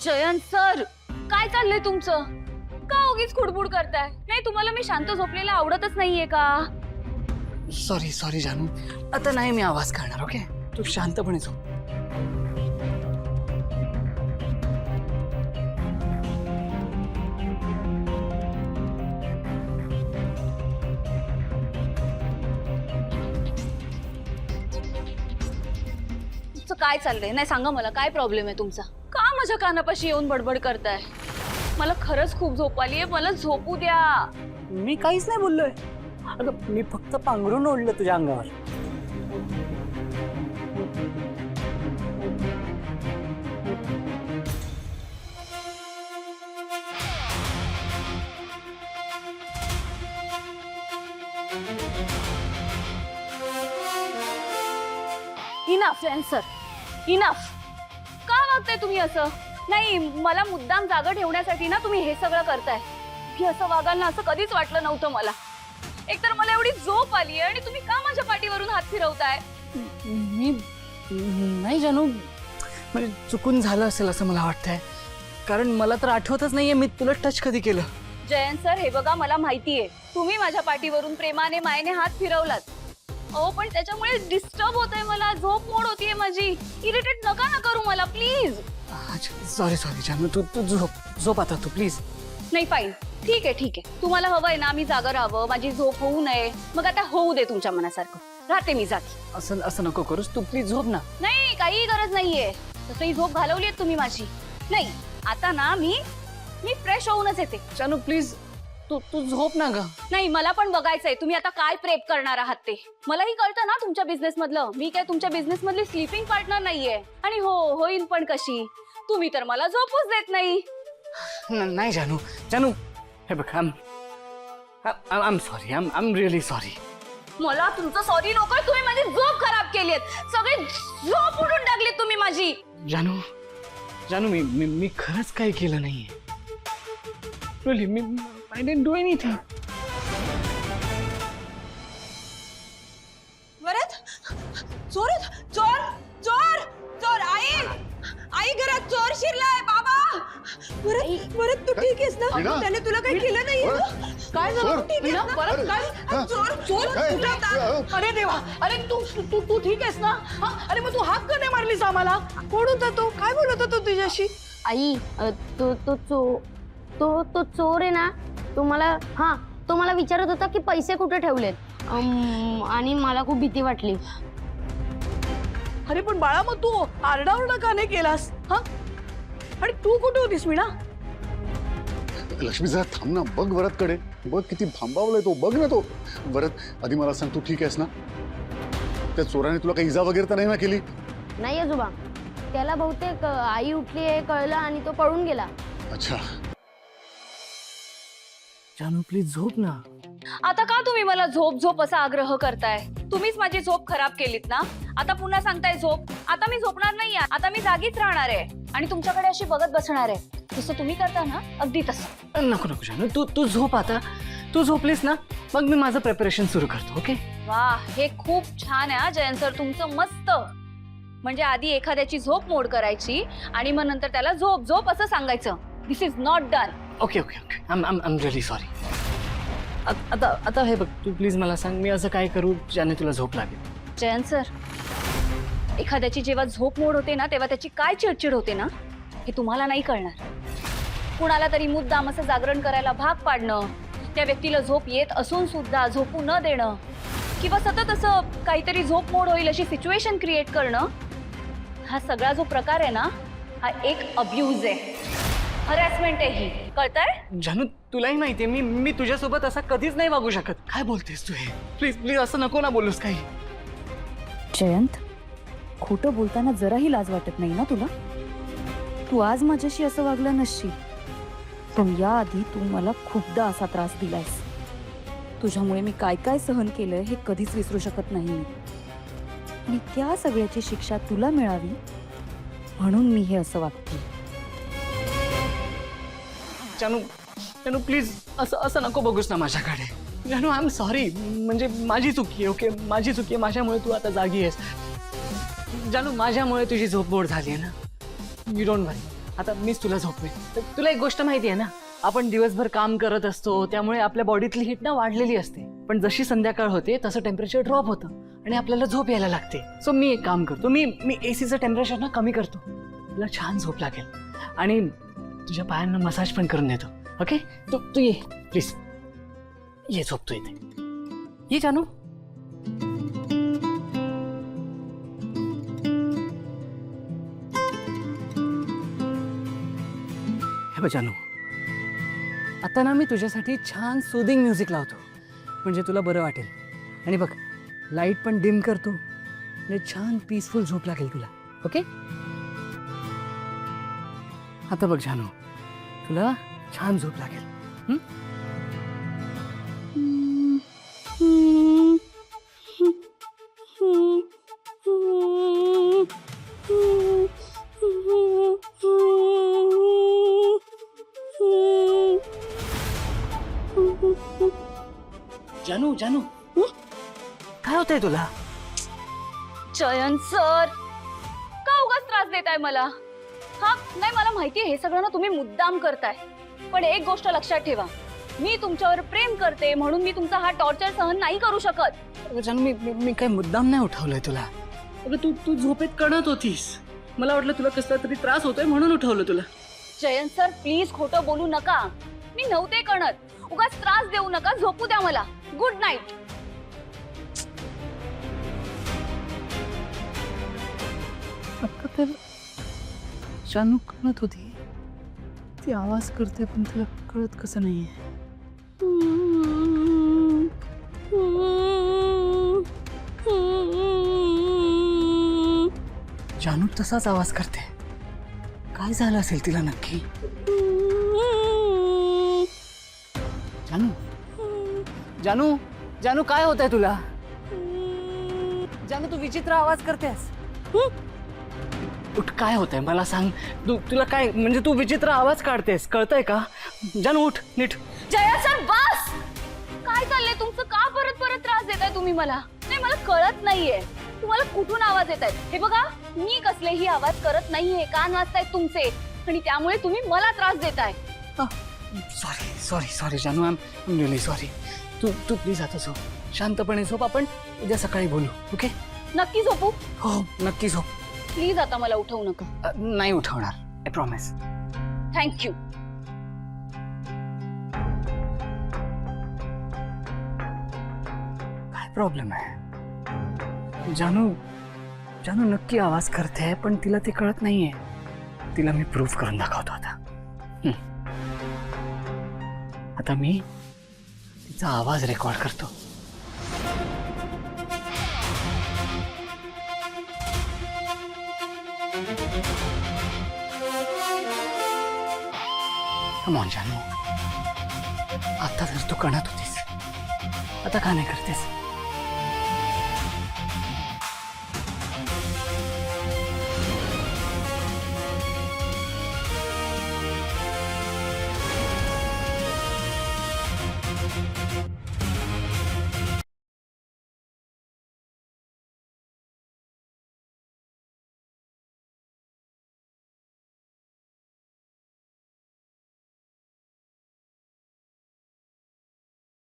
Jayant sir, काय चाललंय तुमचं? का उगीच खुडबुड करताय? नाही तुम्हाला मी शांत झोपलेला आवडतच नाहीये का? सॉरी सॉरी जानू, आता नाही मी आवाज करणार. ओके, तू शांतपणे झोप. तुमचं काय चाललंय? नाही सांगा मला, काय प्रॉब्लेम आहे तुमचा? का माझ्या कानापाशी येऊन बडबड करताय? मला खरंच खूप झोप आलीये, मला झोपू द्या. मी काहीच नाही बोललोय. अगं मी फक्त पांघरून ओढलं तुझ्या अंगावर. Enough Jayant sir, enough. का वागताय तुम्ही असं? नाही, मला मुद्दाम जागा ठेवण्यासाठी ना तुम्ही हे सगळं करताय. की असं वागाल ना असं कधीच वाटलं नव्हतं मला. एकतर मला एवढी झोप आली आणि तुम्ही का माझ्या पाठीवरून हात फिरवताय? मी नाही जानू, म्हणजे चुकून झालं असेल असं मला वाटतंय. कारण मला तर आठवतच नाहीये मी तुला टच कधी केलं. जयंत सर, हे बघा मला माहितीये तुम्ही माझ्या पाठीवरून प्रेमाने मायने हात फिरवलात. अहो पण त्याच्यामुळे डिस्टर्ब होतंय, मला झोप मोड होतीये माझी. इरिटेट नका ना करू मला प्लीज. सॉरी सॉरी जानू, तू तू झोप आता तू प्लीज. नाही फाईन, ठीक आहे ठीक आहे. तुम्हाला हवंय ना मी जागा राहावं, माझी झोप होऊ नये, मग आता होऊ दे तुमच्या मनासारखं. राहते मी जाती. असं नको करूस तू, प्लीज झोप ना. नाही, काही गरज नाहीये. तसंही झोप घालवली आहे तुम्ही माझी. नाही, आता ना मी फ्रेश होऊनच येते. जानू प्लीज, तू झोप ना ग. नाही, मला पण बघायचंय तुम्ही आता काय प्रेप करणार आहात ते. मलाही कळतं ना तुमच्या बिझनेस मधलं. मी काय तुमच्या बिझनेस मधली स्लीपिंग पार्टनर नाहीये. आणि होईल पण कशी? तुम्ही तर मला झोपूच देत नाही. नाही जानू, जानू हे बघ, आम सॉरी, आम रिअली सॉरी. मला तुमचं सॉरी नकोय. तुम्ही माझी झोप खराब केलीत, सगळी झोप उडून टाकलीत तुम्ही माझी. जानू जानू मी खरंच काही केलं नाहीये. Really I didn't do anything. Varad, चोर चोर चोर चोर. आई घरात चोर शिरलाय बाबा. वरद तू ठीक आहेस ना? त्याने तुला काही केलं नाही ना? काय झालं? तू ठीक आहेस ना? वरद काय? चोर चोर कुठे होता? अरे देवा, अरे तू ठीक आहेस ना? अरे मग तू हात का नाही मारलीस आम्हाला? कोण होता तो? काय बोलत होता तुझ्याशी? आई, तो चोर आहे ना. तो मला विचारत होता की पैसे कुठे ठेवलेत. आणि मला खूप भीती वाटली. अरे पण बाळा, मग तू आरडाओरडा का नाही केलास? आणि तू कुठे होतीस मीना? लक्ष्मी जरा थांब ना, बघ वरदकडे. बघ किती भांबावलाय तो, बघ ना तो. वरद, आधी मला सांग, तू ठीक आहेस ना? त्या चोराने तुला काही इजा वगैरे तर नाही ना केली? नाही आजोबा, त्याला बहुतेक आई उठली आहे कळलं आणि तो पळून गेला. अच्छा. जानू प्लीज झोप ना. आता का तुम्ही मला झोप असा आग्रह करताय? तुम्हीच माझी झोप खराब केलीत ना. आता पुन्हा सांगताय झोप. आता मी झोपणार नाहीये. आता मी जागीच राहणार आहे आणि तुमच्याकडे अशी बघत बसणार आहे, जसं तुम्ही करता ना, अगदी तसं. नको जानू, तू झोप आता. तू झोपलीस ना, मग मी माझं प्रिपरेशन सुरू करतो. ओके? वाह, हे खूप छान आहे जयंत सर तुमचं. मस्त. म्हणजे आधी एखाद्याची झोप मोड करायची आणि मग नंतर त्याला झोप असं सांगायचं. दिस इज नॉट डन. ओके आम रिअली सॉरी. आता हे बघ, तू प्लीज मला सांग, मी असं काय करू ज्याने तुला झोप लागेल? जयंत सर, एखाद्याची जेव्हा झोप मोड होते ना, तेव्हा त्याची काय चिडचिड होते ना, हे तुम्हाला नाही कळणार. कुणाला तरी मुद्दाम असं जागरण करायला भाग पाडणं, त्या व्यक्तीला झोप येत असून सुद्धा झोपू न देणं, किंवा सतत असं काहीतरी झोप मोड होईल अशी सिच्युएशन क्रिएट करणं, हा सगळा जो प्रकार आहे ना, हा एक अब्यूज आहे, हरॅसमेंट आहे ही. कळतंय? जानू, तुलाही माहितीये मी तुझ्यासोबत असा कधीच नाही वागू शकत. काय बोलतेस तू हे? प्लीज असं नको ना बोलूस काही. जयंत, खोटं बोलताना जराही लाज वाटत नाही ना तुला? तू आज माझ्याशी असं वागला नसशील, पण याआधी तू मला खूपदा असा त्रास दिलायस. तुझ्यामुळे मी काय काय सहन केलंय हे कधीच विसरू शकत नाही मी. आणि त्या सगळ्याची शिक्षा तुला मिळावी म्हणून मी हे असं वागते. जानू प्लीज असं नको बघूस ना माझ्याकडे. जानू, आय एम सॉरी. म्हणजे माझी चुकी आहे. ओके, माझी चुकी आहे. माझ्यामुळे तू आता जागी आहेस. जानू, माझ्यामुळे तुझी झोप मोड झाली आहे ना. यू डोंट वरी. आता मीच तुला झोपवेन. तुला एक गोष्ट माहिती आहे ना, आपण दिवसभर काम करत असतो त्यामुळे आपल्या बॉडीतली हीट ना वाढलेली असते. पण जशी संध्याकाळ होते तसं टेम्परेचर ड्रॉप होतं आणि आपल्याला झोप यायला लागते. सो मी एक काम करतो, मी एसीचं टेम्परेचर ना कमी करतो. तुला छान झोप लागेल आणि तुझ्या पायांना मसाज पण करून देतो. ओके, तू ये प्लीज, ये झोपतो इथे. ये जानू. हे बघ जानू, आता ना मी तुझ्यासाठी छान सूदिंग म्युझिक लावतो, म्हणजे तुला बरं वाटेल. आणि बघ, लाईट पण डिम करतो आणि छान पीसफुल झोप लागेल तुला. ओके, आता बघ जानू, तुला छान झोप लागेल. हं? जानू जानू, काय होतंय तुला? जयंत सर, का उगाच त्रास देताय मला? हा नाही, मला माहितीये हे सगळं ना तुम्ही मुद्दाम करताय, पण एक गोष्ट लक्षात ठेवा, मी तुमच्यावर प्रेम करते म्हणून मी तुमचा हा टॉर्चर सहन नाही करू शकत. अगं जानू, मी काही मुद्दाम नाही उठवलंय तुला. अगं तू झोपेत कणत होतीस, मला वाटलं तुला कसला तरी त्रास होतोय म्हणून उठवलं तुला. जयंत सर प्लीज खोटं बोलू नका, मी नव्हते कणत. उगाच त्रास देऊ नका, झोपू द्या मला. Good night. आता तर जानू कणत होती, ती आवाज करते पण तुला कळत कसं नाहीये. जानू तसाच आवाज करते, काय झालं असेल तिला नक्की? जानू जानू जानू, काय होतंय तुला? जानू, तू विचित्र आवाज करतेस. उठ, काय होतंय मला सांग. तुला काय म्हणजे तू विचित्र आवाज काढतेस, कळतंय का? जानू उठ नीट. जयंत सर बस. काय चाललंय तुमचं? का परत परत त्रास देताय तुम्ही मला? नाही, मला कळत नाहीये तुम्हाला कुठून आवाज येत आहेत. हे बघा, मी कसलेही आवाज करत नाहीये, कान वाजतायत तुमचे आणि त्यामुळे तुम्ही मला त्रास देताय. सॉरी सॉरी सॉरी जानू, आय एम रिअली सॉरी. तू प्लीज आता झोप, शांतपणे झोप. आपण उद्या सकाळी बोलू. ओके? नक्की झोपू? हो नक्की झोप. प्लीज आता मला उठवू नका. नाही उठवणार, आय प्रॉमिस. थँक्यू. काय प्रॉब्लेम आहे? जानू नक्की आवाज करते पण तिला ते कळत नाहीये. तिला मी प्रूफ करून दाखवतो आता. आता मी तिचा आवाज रेकॉर्ड करतो. कम ऑन जानू, आता जर तू कणत होतीस, आता का नाही करतेस?